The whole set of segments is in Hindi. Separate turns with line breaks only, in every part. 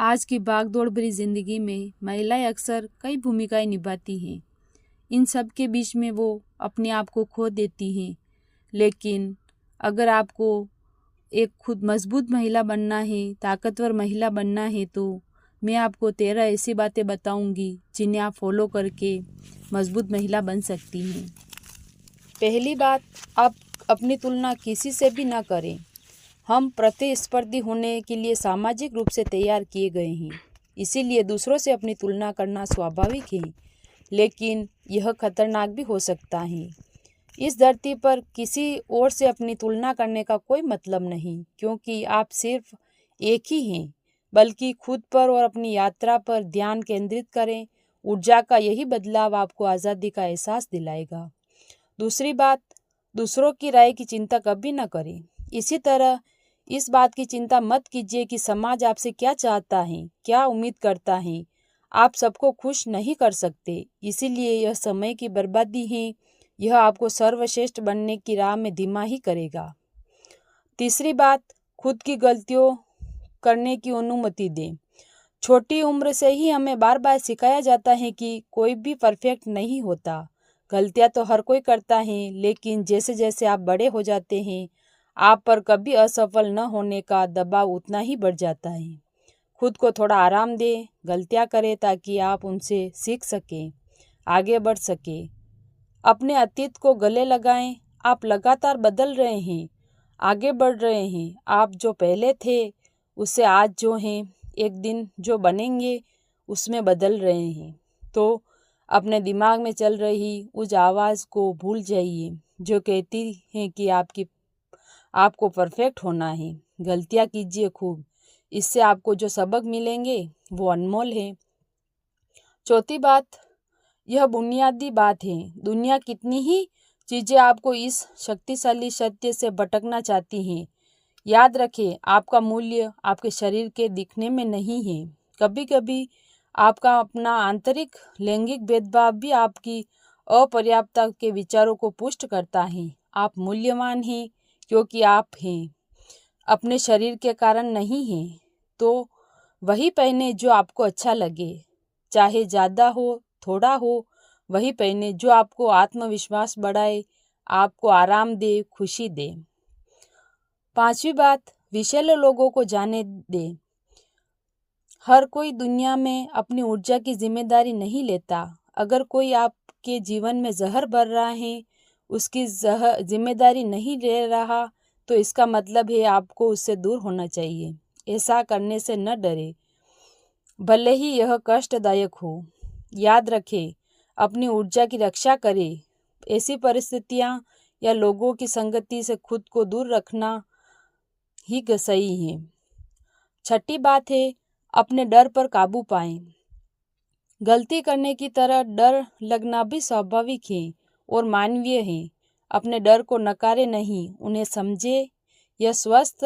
आज की भागदौड़ भरी जिंदगी में महिलाएं अक्सर कई भूमिकाएं निभाती हैं। इन सब के बीच में वो अपने आप को खो देती हैं। लेकिन अगर आपको एक खुद मजबूत महिला बनना है, ताकतवर महिला बनना है, तो मैं आपको 13 ऐसी बातें बताऊंगी जिन्हें आप फॉलो करके मजबूत महिला बन सकती हैं। पहली बात, आप अपनी तुलना किसी से भी ना करें। हम प्रतिस्पर्धी होने के लिए सामाजिक रूप से तैयार किए गए हैं, इसीलिए दूसरों से अपनी तुलना करना स्वाभाविक है, लेकिन यह खतरनाक भी हो सकता है। इस धरती पर किसी और से अपनी तुलना करने का कोई मतलब नहीं, क्योंकि आप सिर्फ एक ही हैं। बल्कि खुद पर और अपनी यात्रा पर ध्यान केंद्रित करें। ऊर्जा का यही बदलाव आपको आज़ादी का एहसास दिलाएगा। दूसरी बात, दूसरों की राय की चिंता कभी न करें। इसी तरह इस बात की चिंता मत कीजिए कि समाज आपसे क्या चाहता है, क्या उम्मीद करता है। आप सबको खुश नहीं कर सकते, इसीलिए यह समय की बर्बादी है। यह आपको सर्वश्रेष्ठ बनने की राह में धीमा ही करेगा। तीसरी बात, खुद की गलतियों करने की अनुमति दें। छोटी उम्र से ही हमें बार बार सिखाया जाता है कि कोई भी परफेक्ट नहीं होता। गलतियां तो हर कोई करता है, लेकिन जैसे जैसे आप बड़े हो जाते हैं, आप पर कभी असफल न होने का दबाव उतना ही बढ़ जाता है। खुद को थोड़ा आराम दें, गलतियां करें ताकि आप उनसे सीख सकें, आगे बढ़ सकें। अपने अतीत को गले लगाएं। आप लगातार बदल रहे हैं, आगे बढ़ रहे हैं। आप जो पहले थे उससे आज जो हैं, एक दिन जो बनेंगे उसमें बदल रहे हैं। तो अपने दिमाग में चल रही उस आवाज़ को भूल जाइए जो कहती है कि आपको परफेक्ट होना है। गलतियाँ कीजिए खूब, इससे आपको जो सबक मिलेंगे वो अनमोल है। चौथी बात, यह बुनियादी बात है। दुनिया कितनी ही चीज़ें आपको इस शक्तिशाली सत्य से भटकना चाहती हैं। याद रखें, आपका मूल्य आपके शरीर के दिखने में नहीं है। कभी कभी आपका अपना आंतरिक लैंगिक भेदभाव भी आपकी अपर्याप्तता के विचारों को पुष्ट करता है। आप मूल्यवान हैं क्योंकि आप हैं, अपने शरीर के कारण नहीं हैं। तो वही पहने जो आपको अच्छा लगे, चाहे ज़्यादा हो थोड़ा हो। वही पहने जो आपको आत्मविश्वास बढ़ाए, आपको आराम दे, खुशी दे। पांचवी बात, विषैले लोगों को जाने दे। हर कोई दुनिया में अपनी ऊर्जा की जिम्मेदारी नहीं लेता। अगर कोई आपके जीवन में जहर भर रहा है, उसकी जिम्मेदारी नहीं ले रहा, तो इसका मतलब है आपको उससे दूर होना चाहिए। ऐसा करने से न डरे, भले ही यह कष्टदायक हो। याद रखें, अपनी ऊर्जा की रक्षा करें। ऐसी परिस्थितियां या लोगों की संगति से खुद को दूर रखना ही सही है। छठी बात है, अपने डर पर काबू पाएं। गलती करने की तरह डर लगना भी स्वाभाविक है और मानवीय है। अपने डर को नकारे नहीं, उन्हें समझे। यह स्वस्थ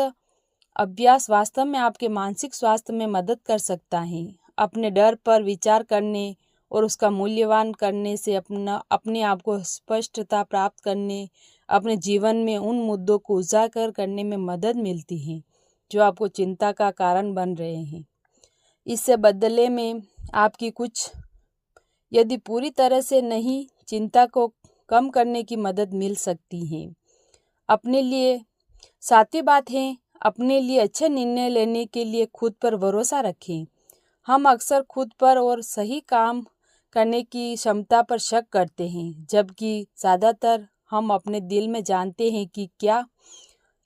अभ्यास वास्तव में आपके मानसिक स्वास्थ्य में मदद कर सकता है। अपने डर पर विचार करने और उसका मूल्यांकन करने से अपने आप को स्पष्टता प्राप्त करने, अपने जीवन में उन मुद्दों को उजागर करने में मदद मिलती है जो आपको चिंता का कारण बन रहे हैं। इससे बदले में आपकी कुछ, यदि पूरी तरह से नहीं, चिंता को कम करने की मदद मिल सकती है। अपने लिए सातवीं बात है, अपने लिए अच्छे निर्णय लेने के लिए खुद पर भरोसा रखें। हम अक्सर खुद पर और सही काम करने की क्षमता पर शक करते हैं, जबकि ज़्यादातर हम अपने दिल में जानते हैं कि क्या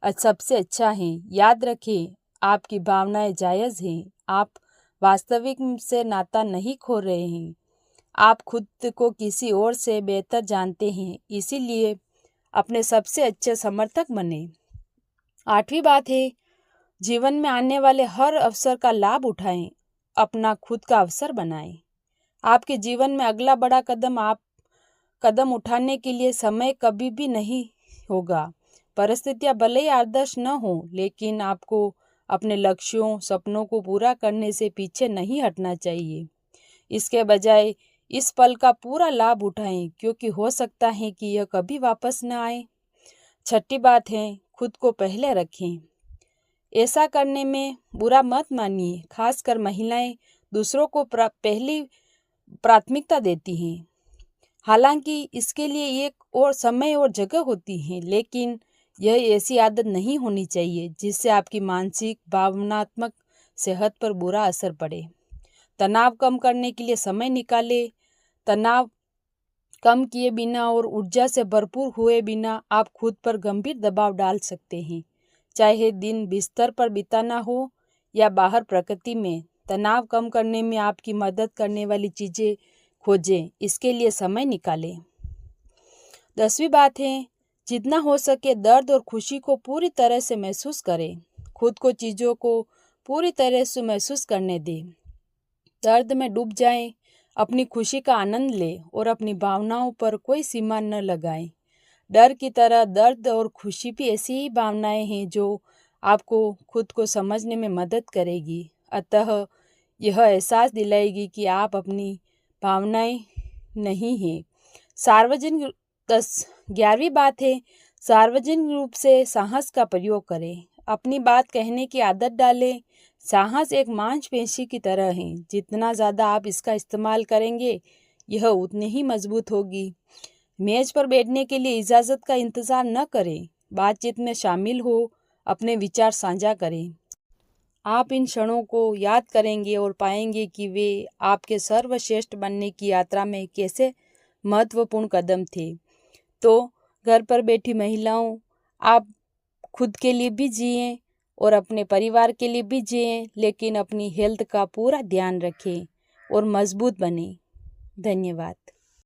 सबसे अच्छा है। याद रखें, आपकी भावनाएं जायज़ हैं। आप वास्तविक से नाता नहीं खो रहे हैं। आप खुद को किसी और से बेहतर जानते हैं, इसीलिए अपने सबसे अच्छे समर्थक बने। आठवीं बात है, जीवन में आने वाले हर अवसर का लाभ उठाएं, अपना खुद का अवसर बनाएं। आपके जीवन में अगला बड़ा कदम उठाने के लिए समय कभी भी नहीं होगा। परिस्थितियां भले ही आदर्श न हो, लेकिन आपको अपने लक्ष्यों, सपनों को पूरा करने से पीछे नहीं हटना चाहिए। इसके बजाय इस पल का पूरा लाभ उठाएं, क्योंकि हो सकता है कि यह कभी वापस न आए। छठी बात है, खुद को पहले रखें। ऐसा करने में बुरा मत मानिए। खासकर महिलाएं दूसरों को पहली प्राथमिकता देती हैं। हालांकि इसके लिए एक और समय और जगह होती है, लेकिन यह ऐसी आदत नहीं होनी चाहिए जिससे आपकी मानसिक भावनात्मक सेहत पर बुरा असर पड़े। तनाव कम करने के लिए समय निकालें। तनाव कम किए बिना और ऊर्जा से भरपूर हुए बिना आप खुद पर गंभीर दबाव डाल सकते हैं। चाहे दिन बिस्तर पर बिताना हो या बाहर प्रकृति में, तनाव कम करने में आपकी मदद करने वाली चीज़ें खोजें। इसके लिए समय निकालें। 10वीं बात है, जितना हो सके दर्द और खुशी को पूरी तरह से महसूस करें। खुद को चीज़ों को पूरी तरह से महसूस करने दें। दर्द में डूब जाएं, अपनी खुशी का आनंद लें और अपनी भावनाओं पर कोई सीमा न लगाएं। डर की तरह दर्द और खुशी भी ऐसी ही भावनाएं हैं जो आपको खुद को समझने में मदद करेगी। अतः यह एहसास दिलाएगी कि आप अपनी भावनाएं नहीं हैं। 11वीं बात है, सार्वजनिक रूप से साहस का प्रयोग करें। अपनी बात कहने की आदत डालें। साहस एक मांसपेशी की तरह है। जितना ज़्यादा आप इसका इस्तेमाल करेंगे, यह उतनी ही मजबूत होगी। मेज पर बैठने के लिए इजाज़त का इंतज़ार न करें। बातचीत में शामिल हो, अपने विचार साझा करें। आप इन क्षणों को याद करेंगे और पाएंगे कि वे आपके सर्वश्रेष्ठ बनने की यात्रा में कैसे महत्वपूर्ण कदम थे। तो घर पर बैठी महिलाओं, आप खुद के लिए भी जिएं और अपने परिवार के लिए भी जिएं, लेकिन अपनी हेल्थ का पूरा ध्यान रखें और मजबूत बनें। धन्यवाद।